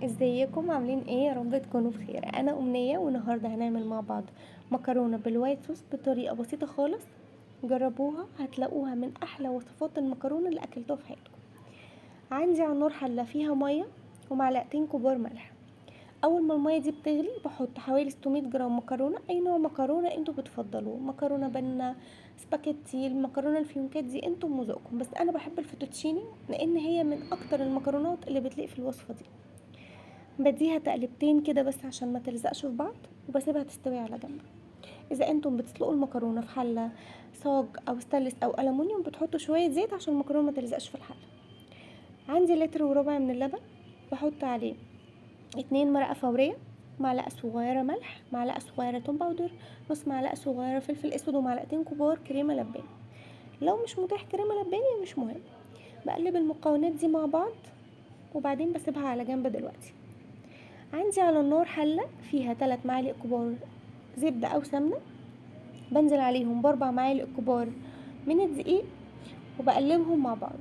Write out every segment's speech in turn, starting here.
ازيكم عاملين ايه؟ يا رب تكونوا بخير. انا امنيه، والنهارده هنعمل مع بعض مكرونه بالوايت صوص بطريقه بسيطه خالص. جربوها هتلاقوها من احلى وصفات المكرونه اللي اكلتوها في حياتكم. عندي على النار حله فيها ميه ومعلقتين كبار ملح. اول ما الميه دي بتغلي بحط حوالي 600 جرام مكرونه، اي نوع مكرونه انتوا بتفضلوه، مكرونه بنه، سباكيتي، المكرونه الفيونكات دي انتوا وذوقكم، بس انا بحب الفوتوتشيني لان هي من اكتر المكرونات اللي بتليق في الوصفه دي. بديها تقلبتين كده بس عشان ما تلزقش في بعض، وبسيبها تستوي على جنب. اذا انتم بتسلقوا المكرونه في حله صاج او ستانلس او الومنيوم بتحطوا شويه زيت عشان المكرونه ما تلزقش في الحله. عندي لتر وربع من اللبن، بحط عليه 2 مرقه فوريه، معلقه صغيره ملح، معلقه صغيره توم باودر، نص معلقه صغيره فلفل اسود، ومعلقتين كبار كريمه لباني. لو مش متاح كريمه لباني مش مهم. بقلب المكونات دي مع بعض وبعدين بسيبها على جنب. دلوقتي عندي على النار حلة فيها 3 معالق كبار زبدة أو سمنة، بنزل عليهم ب4 معالق كبار من الدقيق وبقلبهم مع بعض.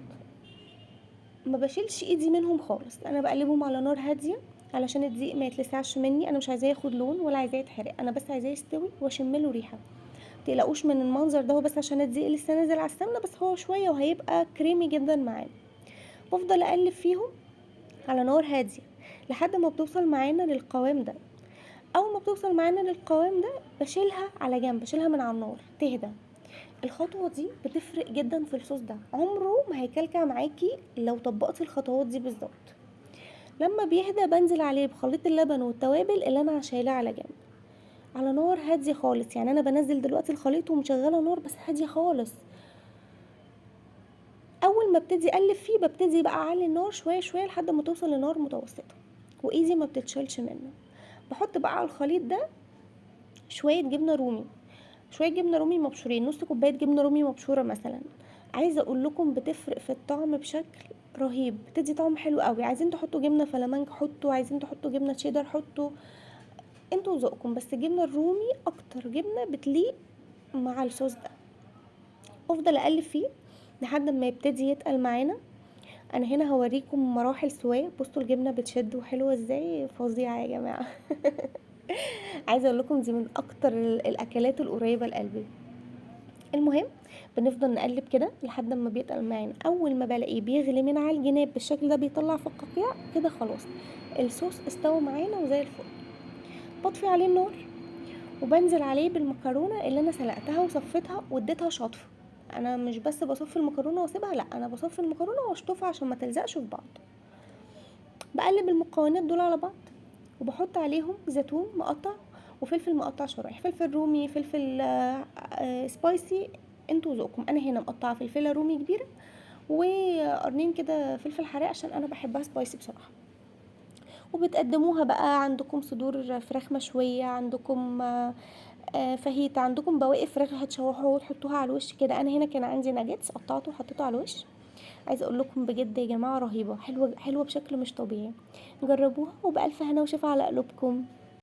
ما بشيلش ايدي منهم خالص، انا بقلبهم على نار هادية علشان الدقيق ما يتلسعش مني. انا مش عايزاه ياخد لون ولا عايزاه يتحرق، انا بس عايزاه يستوي واشم له ريحة. متقلقوش من المنظر ده، هو بس عشان الدقيق لسه نازل على السمنة، بس هو شوية وهيبقى كريمي جدا معانا. بفضل اقلب فيهم على نار هادية لحد ما بتوصل معانا للقوام ده. اول ما بتوصل معانا للقوام ده بشيلها على جنب، بشيلها من على النار تهدى. الخطوه دي بتفرق جدا في الصوص ده، عمره ما هيكلكع معاكي لو طبقتي الخطوات دي بالظبط. لما بيهدى بنزل عليه بخليط اللبن والتوابل اللي انا شايلاه على جنب على نار هاديه خالص. يعني انا بنزل دلوقتي الخليط ومشغله نار بس هاديه خالص. اول ما ابتدي اقلب فيه ببتدي بقى اعلي النار شويه شويه لحد ما توصل لنار متوسطه، وايدي ما بتتشالش منه. بحط بقى على الخليط ده شويه جبنه رومي، شويه جبنه رومي مبشورين، نص كوبايه جبنه رومي مبشوره مثلا. عايزه اقول لكم بتفرق في الطعم بشكل رهيب، بتدي طعم حلو قوي. عايزين تحطوا جبنه فلامنك حطوا، عايزين تحطوا جبنه تشيدر حطوا، انتوا وذوقكم، بس الجبنه الرومي اكتر جبنه بتليق مع الصوص ده. افضل اقلب فيه لحد ما يبتدي يتقل معانا. انا هنا هوريكم مراحل سواه، بصوا الجبنه بتشد وحلوه ازاي، فظيعه يا جماعه. عايزه اقول لكم دي من اكتر الاكلات القريبه لقلبي. المهم بنفضل نقلب كده لحد ما بيتقل معانا. اول ما بلاقيه بيغلي من على الجناب بالشكل ده بيطلع فقاقيع كده، خلاص الصوص استوى معانا وزي الفل. بطفي عليه النار وبنزل عليه بالمكرونه اللي انا سلقتها وصفيتها واديتها شطف. انا مش بس بصفي المكرونه واسيبها، لا، انا بصفي المكرونه واشطفها عشان ما تلزقش في بعض. بقلب المكونات دول على بعض وبحط عليهم زيتون مقطع وفلفل مقطع شرايح، فلفل رومي، فلفل سبايسي، انتوا ذوقكم. انا هنا مقطعه فلفله رومي كبيره وقرنين كده فلفل حراق عشان انا بحبها سبايسي بصراحه. وبتقدموها بقى، عندكم صدور فراخ مشويه، عندكم فاهيتا، عندكم بواقي فراخ هتشوحوها وتحطوها على الوش كده. انا هنا كان عندي ناجتس قطعته وحطيته على الوش. عايزه اقول لكم بجد يا جماعه رهيبه، حلوه حلوه بشكل مش طبيعي. جربوها وبألف هنا وشفا على قلوبكم.